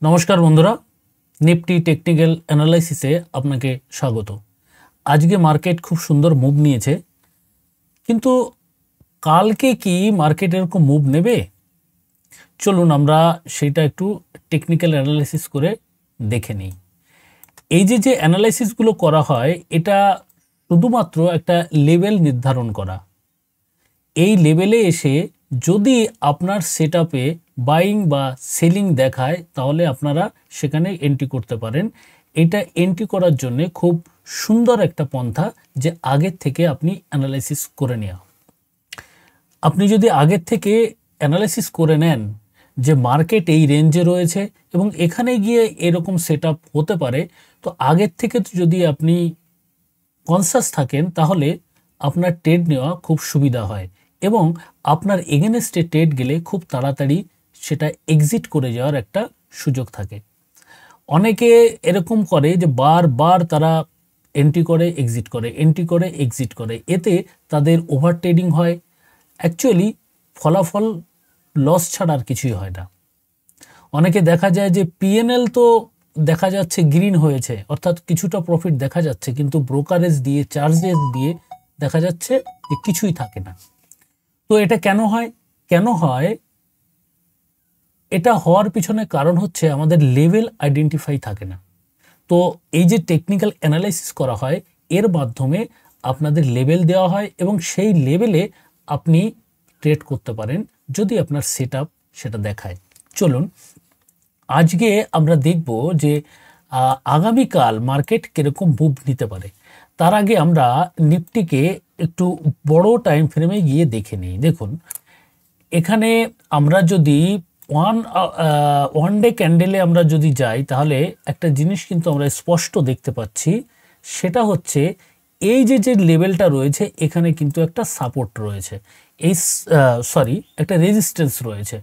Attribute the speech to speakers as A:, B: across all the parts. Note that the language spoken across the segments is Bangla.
A: নমস্কার বন্ধুরা, নিফটি টেকনিক্যাল অ্যানালাইসিসে আপনাকে স্বাগত। আজকে মার্কেট খুব সুন্দর মুভ নিয়েছে, কিন্তু কালকে কি মার্কেট এরকম মুভ নেবে? চলুন আমরা সেটা একটু টেকনিক্যাল অ্যানালাইসিস করে দেখে নিই। এই যে অ্যানালাইসিসগুলো করা হয়, এটা শুধুমাত্র একটা লেভেল নির্ধারণ করা। এই লেভেলে এসে যদি আপনার সেটআপে বাইং বা সেলিং দেখায়, তাহলে আপনারা সেখানে এন্ট্রি করতে পারেন। এটা এন্ট্রি করার জন্য খুব সুন্দর একটা পন্থা, যে আগের থেকে আপনি অ্যানালাইসিস করে নেওয়া। আপনি যদি আগের থেকে অ্যানালাইসিস করে নেন যে মার্কেট এই রেঞ্জে রয়েছে এবং এখানে গিয়ে এরকম সেটআপ হতে পারে, তো আগের থেকে যদি আপনি কনসাস থাকেন, তাহলে আপনার ট্রেড নেওয়া খুব সুবিধা হয় এবং আপনার এগেনস্টে ট্রেড গেলে খুব তাড়াতাড়ি সেটা এক্সিট করে যাওয়ার একটা সুযোগ থাকে। অনেকে এরকম করে যে বারবার তারা এন্ট্রি করে এক্সিট করে, এন্ট্রি করে এক্সিট করে, এতে তাদের ওভার ট্রেডিং হয়। অ্যাকচুয়ালি ফলাফল লস ছাড়া আর কিছুই হয় না। অনেকে দেখা যায় যে পিএনএল তো দেখা যাচ্ছে গ্রিন হয়েছে, অর্থাৎ কিছুটা প্রফিট দেখা যাচ্ছে, কিন্তু ব্রোকারেজ দিয়ে চার্জেস দিয়ে দেখা যাচ্ছে যে কিছুই থাকে না। তো এটা কেন হয়? এটা হওয়ার পিছনে কারণ হচ্ছে আমাদের লেভেল আইডেন্টিফাই থাকে না। তো এই যে টেকনিক্যাল অ্যানালাইসিস করা হয়, এর মাধ্যমে আপনাদের লেভেল দেওয়া হয় এবং সেই লেভেলে আপনি ট্রেড করতে পারেন যদি আপনার সেটআপ সেটা দেখায়। চলুন আজকে আমরা দেখব যে আগামীকাল মার্কেট কীরকম মুভ নিতে পারে। তার আগে আমরা নিফটিকে একটু বড় টাইম ফ্রেমে গিয়ে দেখে নিই। দেখুন, এখানে আমরা যদি ওয়ান ডে ক্যান্ডেলে আমরা যদি যাই, তাহলে একটা জিনিস কিন্তু আমরা স্পষ্ট দেখতে পাচ্ছি। সেটা হচ্ছে এই যে লেভেলটা রয়েছে, এখানে কিন্তু একটা সাপোর্ট রয়েছে, একটা রেজিস্ট্যান্স রয়েছে।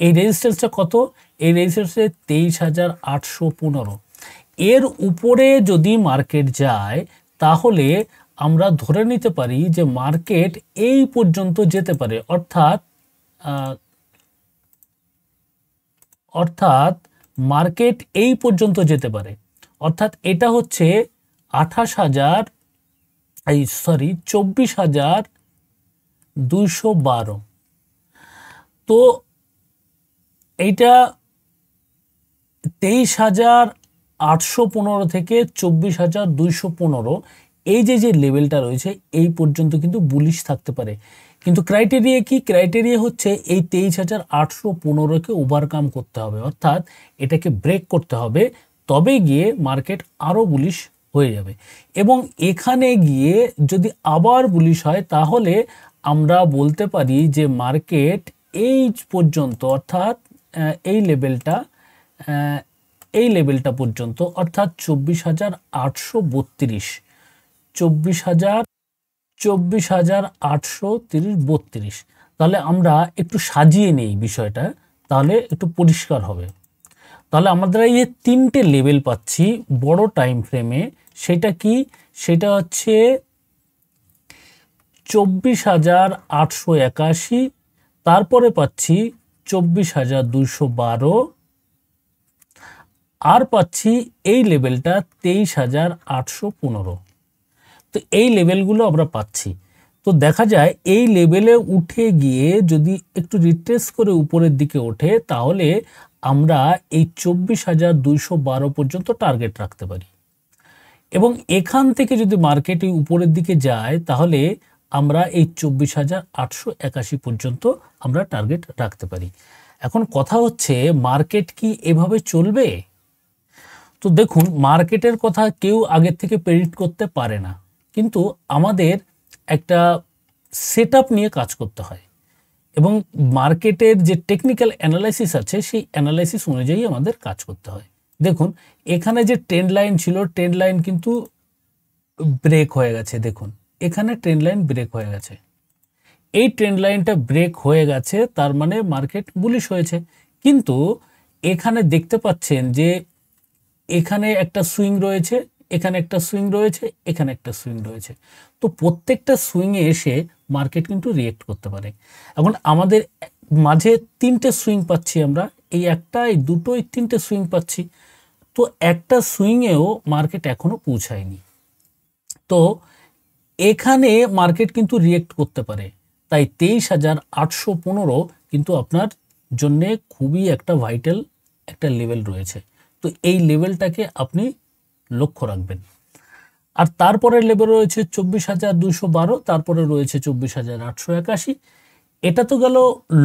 A: এই রেজিস্ট্যান্সটা কত? এই রেজিস্ট্যান্সে 23,815। এর উপরে যদি মার্কেট যায়, তাহলে আমরা ধরে নিতে পারি যে মার্কেট এই পর্যন্ত যেতে পারে, অর্থাৎ মার্কেট এই পর্যন্ত যেতে পারে। অর্থাৎ এটা হচ্ছে 24,212। তো এইটা 23,815 থেকে 24,215, এই যে লেভেলটা রয়েছে এই পর্যন্ত কিন্তু বুলিশ থাকতে পারে। কিন্তু ক্রাইটেরিয়া কি? ক্রাইটেরিয়া হচ্ছে এই 23,815কে ওভারকাম করতে হবে, অর্থাৎ এটাকে ব্রেক করতে হবে, তবে গিয়ে মার্কেট আরও বুলিশ হয়ে যাবে। এবং এখানে গিয়ে যদি আবার বুলিশ হয়, তাহলে আমরা বলতে পারি যে মার্কেট এই পর্যন্ত, অর্থাৎ এই লেভেলটা পর্যন্ত, অর্থাৎ 24,832, 24,832। তাহলে আমরা একটু সাজিয়ে নেই বিষয়টা, তাহলে একটু পরিষ্কার হবে। তাহলে আমাদের এই যে তিনটে লেভেল পাচ্ছি বড় টাইম ফ্রেমে, সেটা কি? সেটা হচ্ছে 24,881, তারপরে পাচ্ছি 24,212, আর পাচ্ছি এই লেভেলটা 23,815। তো এই লেভেলগুলো আমরা পাচ্ছি। তো দেখা যায় এই লেভেলে উঠে গিয়ে যদি একটু রিট্রেস করে উপরের দিকে ওঠে, তাহলে আমরা এই 24,212 পর্যন্ত টার্গেট রাখতে পারি। এবং এখান থেকে যদি মার্কেট এই উপরের দিকে যায়, তাহলে আমরা এই 24,881 পর্যন্ত আমরা টার্গেট রাখতে পারি। এখন কথা হচ্ছে, মার্কেট কি এভাবে চলবে? তো দেখুন, মার্কেটের কথা কেউ আগের থেকে প্রেডিক্ট করতে পারে না, কিন্তু আমাদের একটা সেটআপ নিয়ে কাজ করতে হয় এবং মার্কেটের যে টেকনিক্যাল অ্যানালাইসিস আছে, সেই অ্যানালাইসিস অনুযায়ী আমাদের কাজ করতে হয়। দেখুন, এখানে যে ট্রেন্ড লাইন ছিল, ট্রেন্ড লাইন কিন্তু ব্রেক হয়ে গেছে। দেখুন, এখানে ট্রেন্ড লাইন ব্রেক হয়ে গেছে। এই ট্রেন্ড লাইনটা ব্রেক হয়ে গেছে, তার মানে মার্কেট বুলিশ হয়েছে। কিন্তু এখানে দেখতে পাচ্ছেন যে এখানে একটা সুইং রয়েছে, এখানে একটা সুইং রয়েছে, এখানে একটা সুইং রয়েছে। তো প্রত্যেকটা সুইংয়ে এসে মার্কেট কিন্তু রিয়েক্ট করতে পারে। এখন আমাদের মাঝে তিনটে সুইং পাচ্ছি আমরা, এই একটা, এই দুটো, এই তিনটে সুইং পাচ্ছি। তো একটা সুইংয়েও মার্কেট এখনো পৌঁছায়নি। তো এখানে মার্কেট কিন্তু রিয়েক্ট করতে পারে। তাই 23,815 কিন্তু আপনার জন্যে খুবই একটা ভাইটাল একটা লেভেল রয়েছে। তো এই লেভেলটাকে আপনি লক্ষ্য রাখবেন। আর তারপরের লেভেল রয়েছে 24,212, তারপরে রয়েছে 24,881। এটা তো গেল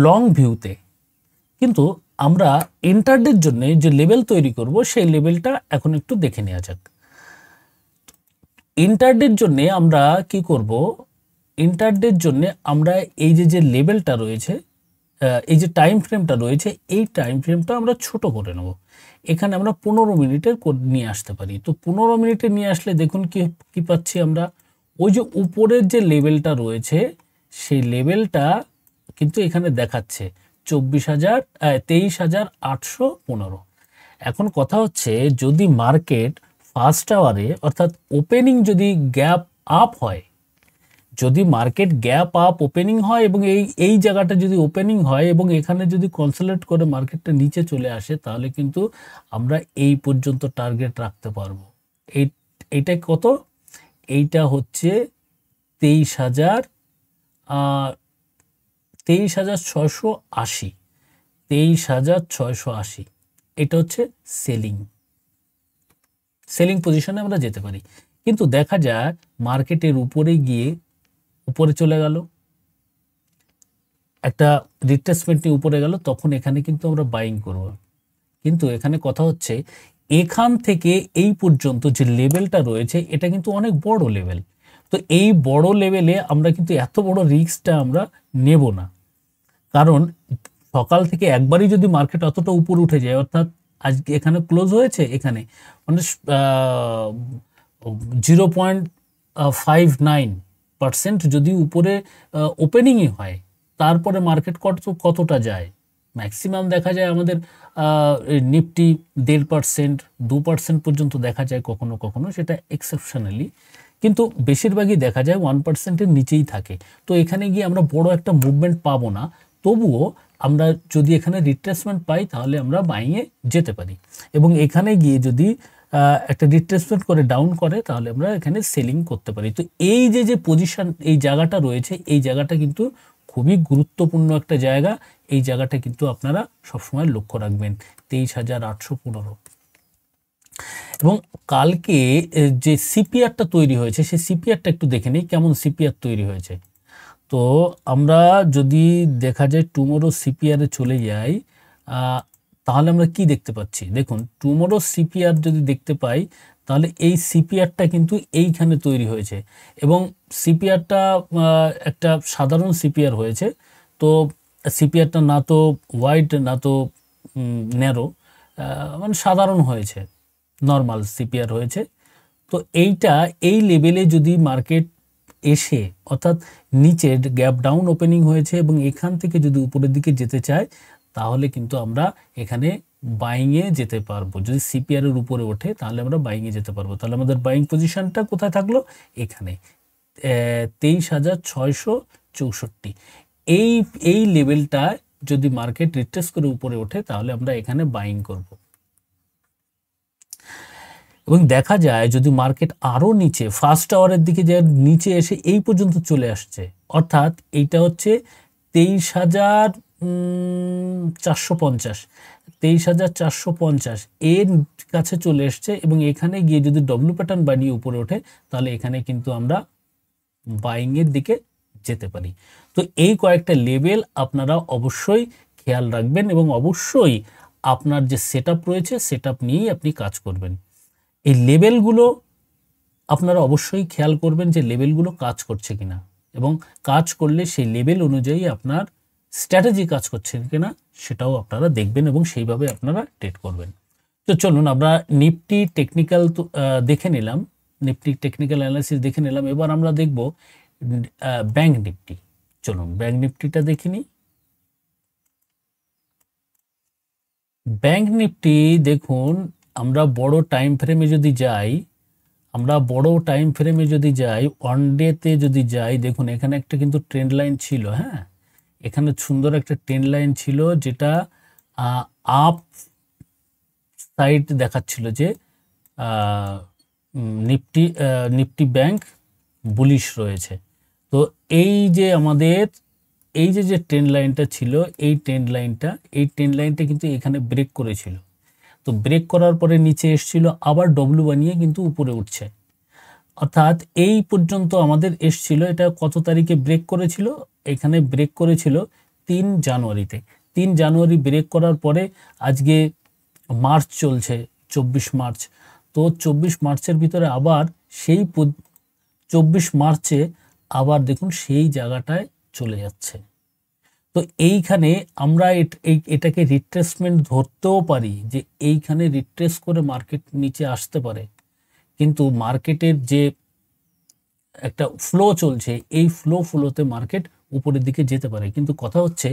A: লং ভিউতে। কিন্তু আমরা ইন্টারডের জন্য যে লেভেল তৈরি করব সেই লেভেলটা এখন একটু দেখে নেওয়া যাক। ইন্টারডের জন্য আমরা কি করব? ইন্টারডের জন্য আমরা এই যে লেভেলটা রয়েছে, এই যে টাইম ফ্রেমটা রয়েছে, এই টাইম ফ্রেমটা আমরা ছোট করে নেব। এখানে আমরা 15 মিনিটের নিয়ে আসতে পারি। তো 15 মিনিটে নিয়ে আসলে দেখুন কি পাচ্ছি আমরা, ওই যে উপরের যে লেভেলটা রয়েছে সেই লেভেলটা কিন্তু এখানে দেখাচ্ছে 23,815। এখন কথা হচ্ছে, যদি মার্কেট ফার্স্ট আওয়ারে অর্থাৎ ওপেনিং যদি গ্যাপ আপ হয়, যদি মার্কেট গ্যাপ আপ ওপেনিং হয় এবং এই জায়গাটা যদি ওপেনিং হয় এবং এখানে যদি কনসোলিডেট করে মার্কেটটা নিচে চলে আসে, তাহলে কিন্তু আমরা এই পর্যন্ত টার্গেট রাখতে পারবো। এইটা কত? এইটা হচ্ছে 23,680। 23,680 এটা হচ্ছে সেলিং পজিশনে আমরা যেতে পারি। কিন্তু দেখা যায় মার্কেটের উপরে গিয়ে উপরে চলে গেল, একটা রিট্রেসমেন্ট নিয়ে উপরে গেল, তখন এখানে কিন্তু আমরা বাইং করব। কিন্তু এখানে কথা হচ্ছে, এখান থেকে এই পর্যন্ত যে লেভেলটা রয়েছে এটা কিন্তু অনেক বড় লেভেল। তো এই বড় লেভেলে আমরা কিন্তু এত বড় রিস্কটা আমরা নেব না। কারণ সকাল থেকে একবারই যদি মার্কেট অতটা উপরে উঠে যায়, অর্থাৎ আজকে এখানে ক্লোজ হয়েছে, এখানে মানে 0.59% যদি উপরে ওপেনিংই হয়, তারপরে মার্কেট কতটা যায়? ম্যাক্সিমাম দেখা যায় আমাদের নিফটি 1.5%, 2% পর্যন্ত দেখা যায় কখনো কখনো, সেটা এক্সেপশনালি। কিন্তু বেশিরভাগই দেখা যায় 1%-এর নিচেই থাকে। তো এখানে গিয়ে আমরা বড় একটা মুভমেন্ট পাবো না। তবুও আমরা যদি এখানে রিট্রেসমেন্ট পাই তাহলে আমরা বাইংয়ে যেতে পারি, এবং এখানে গিয়ে যদি একটা রিট্রেসমেন্ট করে ডাউন করে তাহলে আমরা এখানে সেলিং করতে পারি। তো এই যে পজিশন, এই জায়গাটা রয়েছে, এই জায়গাটা কিন্তু খুবই গুরুত্বপূর্ণ একটা জায়গা। এই জায়গাটা কিন্তু আপনারা সবসময় লক্ষ্য রাখবেন, 23,815। এবং কালকে যে সিপিআরটা তৈরি হয়েছে, সেই সিপিআরটা একটু দেখে নিই কেমন সিপিআর তৈরি হয়েছে। তো আমরা যদি দেখা যায় টুমোরো সিপিআরে চলে যাই, তাহলে আমরা কি দেখতে পাচ্ছি? দেখুন, টুমোরো সিপিআর যদি দেখতে পাই, তাহলে এই সিপিআরটা কিন্তু এইখানে তৈরি হয়েছে, এবং সিপিআরটা একটা সাধারণ সিপিআর হয়েছে। তো সিপিআরটা না তো ওয়াইড না তো ন্যারো, মানে সাধারণ হয়েছে, নর্মাল সিপিআর হয়েছে। তো এই লেভেলে যদি মার্কেট এসে, অর্থাৎ নিচে গ্যাপ ডাউন ওপেনিং হয়েছে এবং এখান থেকে যদি উপরের দিকে যেতে চায়, তাহলে কিন্তু আমরা এখানে বাইংয়ে যেতে পারবো। যদি সিপিআর এর উপরে ওঠে তাহলে আমরা বাইংয়ে যেতে পারবো। তাহলে আমাদের বাইং পজিশনটা কোথায় থাকলো? এখানে 23,664। এই লেভেলটা যদি মার্কেট রিট্রেস করে উপরে ওঠে তাহলে আমরা এখানে বাইং করব। এবং দেখা যায় যদি মার্কেট আরও নিচে, ফার্স্ট আওয়ারের দিকে যে নিচে এসে এই পর্যন্ত চলে আসছে, অর্থাৎ এইটা হচ্ছে 23,450, 23,450 এর কাছে চলে এসছে, এবং এখানে গিয়ে যদি ডব্লিউ প্যাটার্ন বানিয়ে উপরে ওঠে তাহলে এখানে কিন্তু আমরা বাইংয়ের দিকে যেতে পারি। তো এই কয়েকটা লেভেল আপনারা অবশ্যই খেয়াল রাখবেন, এবং অবশ্যই আপনার যে সেটআপ রয়েছে সেটআপ নিয়েই আপনি কাজ করবেন। এই লেভেলগুলো আপনারা অবশ্যই খেয়াল করবেন যে লেভেলগুলো কাজ করছে কিনা, এবং কাজ করলে সেই লেভেল অনুযায়ী আপনার স্ট্র্যাটেজি কাজ করছে কিনা সেটাও আপনারা দেখবেন, এবং সেইভাবে আপনারা ট্রেড করবেন। তো চলুন আমরা নিফটি টেকনিক্যাল দেখে নিলাম, নিফটি টেকনিক্যাল অ্যানালাইসিস দেখে নিলাম। এবার আমরা দেখব ব্যাংক নিফটি। চলুন ব্যাংক নিফটিটা দেখে নিই। ব্যাংক নিফটি দেখুন, আমরা বড় টাইম ফ্রেমে যদি যাই, ওয়ান ডেতে যদি যাই, দেখুন এখানে একটা কিন্তু ট্রেন্ড লাইন ছিল। হ্যাঁ, এখানে সুন্দর একটা ট্রেন্ড লাইন ছিল, যেটা আপ সাইড দেখাচ্ছিল যে নিফটি ব্যাংক বুলিশ রয়েছে। তো এই যে আমাদের এই যে ট্রেন্ড লাইনটা ছিল, এই ট্রেন্ড লাইনটা কিন্তু এখানে ব্রেক করেছিল। তো ব্রেক করার পরে নিচে এসছিল, আবার ডব্লু বানিয়ে কিন্তু উপরে উঠছে। অর্থাৎ এই পর্যন্ত আমাদের এসছিল। এটা কত তারিখে ব্রেক করেছিল? এখানে ব্রেক করেছিল 3 জানুয়ারিতে। 3 জানুয়ারি ব্রেক করার পরে আজকে মার্চ চলছে, 24 মার্চ। তো 24 মার্চের ভিতরে আবার সেই 24 মার্চে আবার দেখুন সেই জায়গাটায় চলে যাচ্ছে। তো এইখানে আমরা এটাকে রিট্রেসমেন্ট ধরতেও পারি যে এইখানে রিট্রেস করে মার্কেট নিচে আসতে পারে, কিন্তু মার্কেটের যে একটা ফ্লো চলছে, এই ফ্লোতে মার্কেট উপরের দিকে যেতে পারে। কিন্তু কথা হচ্ছে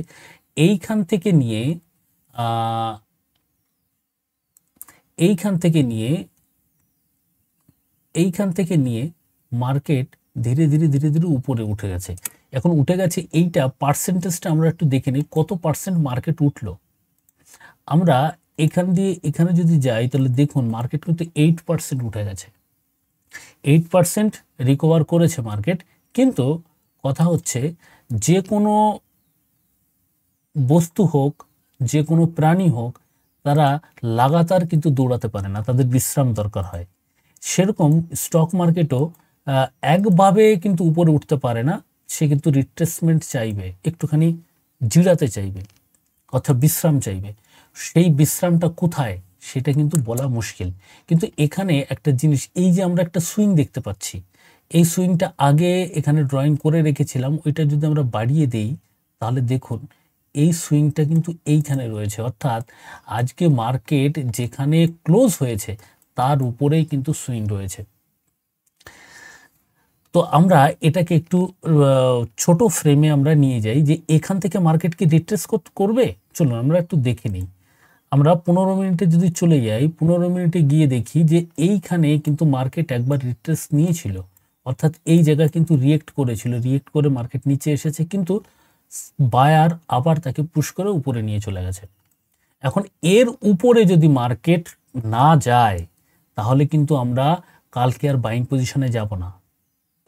A: এইখান থেকে নিয়ে মার্কেট ধীরে ধীরে উপরে উঠে গেছে। এখন উঠে গেছে, এইটা পার্সেন্টেজটা আমরা একটু দেখে নিই, কত পার্সেন্ট মার্কেট উঠলো। আমরা এখানে যদি যাই তাহলে দেখুন মার্কেট কিন্তু 8% উঠে গেছে। 8% রিকভার করেছে মার্কেট। কিন্তু কথা হচ্ছে যে কোনো বস্তু হোক, যে কোনো প্রাণী হোক, তারা লাগাতার কিন্তু দৌড়াতে পারে না, তাদের বিশ্রাম দরকার হয়। সেরকম স্টক মার্কেটও একভাবে কিন্তু উপরে উঠতে পারে না, সে কিন্তু রিট্রেসমেন্ট চাইবে, একটুখানি জিরাতে চাইবে, অর্থাৎ বিশ্রাম চাইবে। সেই বিশ্রামটা কোথায় সেটা কিন্তু বলা মুশকিল। কিন্তু এখানে একটা জিনিস, এই যে আমরা একটা সুইং দেখতে পাচ্ছি, এই সুইংটা আগে এখানে ড্রয়িং করে রেখেছিলাম, ওইটা যদি আমরা বাড়িয়ে দেই তাহলে দেখুন এই সুইংটা কিন্তু এইখানে রয়েছে। অর্থাৎ আজকে মার্কেট যেখানে ক্লোজ হয়েছে তার উপরেই কিন্তু সুইং রয়েছে। তো আমরা এটাকে একটু ছোট ফ্রেমে আমরা নিয়ে যাই যে এখান থেকে মার্কেট কি রিট্রেস করবে। চলুন আমরা একটু দেখে নিই। আমরা 15 মিনিটে যদি চলে যাই, 15 মিনিটে গিয়ে দেখি যে এইখানে কিন্তু মার্কেট একবার রিট্রেস নিয়েছিল, অর্থাৎ এই জায়গা কিন্তু রিয়েক্ট করেছিল, রিয়েক্ট করে মার্কেট নিচে এসেছে, কিন্তু বায়ার আবার তাকে পুশ করে উপরে নিয়ে চলে গেছে। এখন এর উপরে যদি মার্কেট না যায় তাহলে কিন্তু আমরা কালকে আর বাইং পজিশনে যাব না।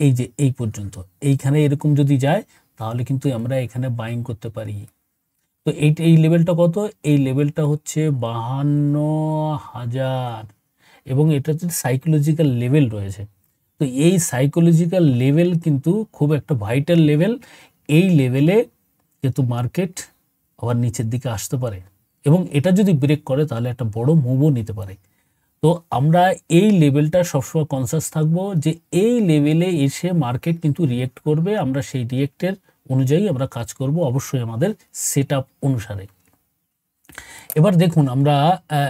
A: এই যে এই পর্যন্ত এইখানে এরকম যদি যায় তাহলে কিন্তু আমরা এখানে বাইং করতে পারি। তো এই লেভেলটা কত? এই লেভেলটা হচ্ছে 52,000 এবং এটা হচ্ছে সাইকোলজিক্যাল লেভেল রয়েছে। তো এই সাইকোলজিক্যাল লেভেল কিন্তু খুব একটা ভাইটাল লেভেল। এই লেভেলে কিন্তু মার্কেট আবার নিচের দিকে আসতে পারে এবং এটা যদি ব্রেক করে তাহলে একটা বড় মুভও নিতে পারে। তো আমরা এই লেভেলটা সবসময় কনসাস থাকবো যে এই লেভেলে এসে মার্কেট কিন্তু রিয়েক্ট করবে, আমরা সেই রিয়েক্টের অনুযায়ী আমরা কাজ করব, অবশ্যই আমাদের সেটআপ অনুসারে। এবার দেখুন আমরা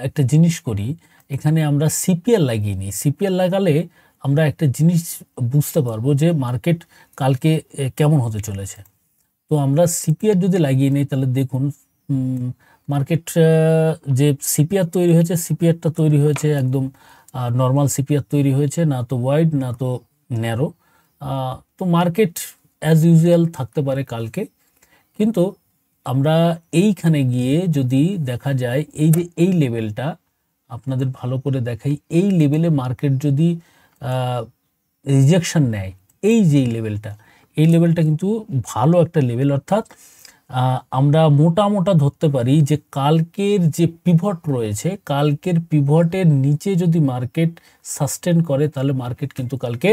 A: একটা জিনিস করি, এখানে আমরা সিপিএল লাগিয়ে নিই। সিপিএল লাগালে আমরা একটা জিনিস বুঝতে পারবো যে মার্কেট কালকে কেমন হতে চলেছে। তো আমরা সিপিআর যদি লাগিয়ে নিই তাহলে দেখুন মার্কেট যে সিপিআর তৈরি হয়েছে, সিপিআরটা তৈরি হয়েছে একদম নর্মাল সিপিআর তৈরি হয়েছে, না তো ওয়াইড না তো ন্যারো। তো মার্কেট অ্যাজ ইউজুয়াল থাকতে পারে কালকে। কিন্তু আমরা এইখানে গিয়ে যদি দেখা যায় এই যে এই লেভেলটা আপনাদের ভালো করে দেখাই, এই লেভেলে মার্কেট যদি রিজেকশন নেয়, এই যে এই লেভেলটা কিন্তু ভালো একটা লেভেল। অর্থাৎ আমরা মোটা ধরতে পারি যে কালকের যে পিভট রয়েছে, কালকের পিভটের নিচে যদি মার্কেট সাস্টেন করে তাহলে মার্কেট কিন্তু কালকে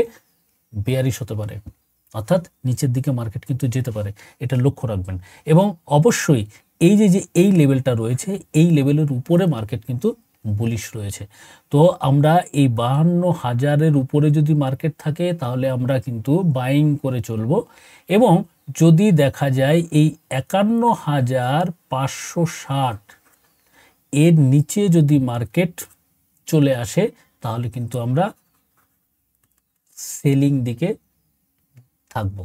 A: বেয়ারিশ হতে পারে, অর্থাৎ নিচের দিকে মার্কেট কিন্তু যেতে পারে, এটা লক্ষ্য রাখবেন। এবং অবশ্যই এই যে এই লেভেলটা রয়েছে, এই লেভেলের উপরে মার্কেট কিন্তু বুলিশ রয়েছে। তো আমরা এই 52,000-এর উপরে যদি মার্কেট থাকে তাহলে আমরা কিন্তু বাইং করে চলবো। এবং যদি দেখা যায় এই 51,560 এর নিচে যদি মার্কেট চলে আসে তাহলে কিন্তু আমরা সেলিং দিকে থাকব।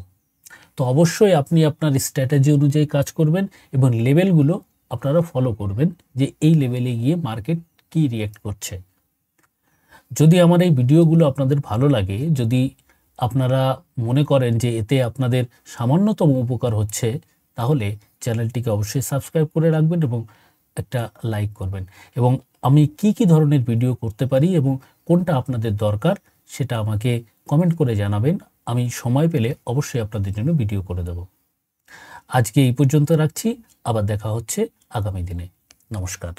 A: তো অবশ্যই আপনি আপনার স্ট্র্যাটেজি অনুযায়ী কাজ করবেন এবং লেভেলগুলো আপনারা ফলো করবেন যে এই লেভেলে গিয়ে মার্কেট কি রিঅ্যাক্ট করছে। যদি আমার এই ভিডিওগুলো আপনাদের ভালো লাগে, যদি আপনারা মনে করেন যে এতে আপনাদের সামান্যতম উপকার হচ্ছে, তাহলে চ্যানেলটিকে অবশ্যই সাবস্ক্রাইব করে রাখবেন এবং একটা লাইক করবেন এবং আমি কি কি ধরনের ভিডিও করতে পারি এবং কোনটা আপনাদের দরকার সেটা আমাকে কমেন্ট করে জানাবেন। আমি সময় পেলে অবশ্যই আপনাদের জন্য ভিডিও করে দেব। আজকে এই পর্যন্ত রাখছি, আবার দেখা হচ্ছে আগামী দিনে। নমস্কার।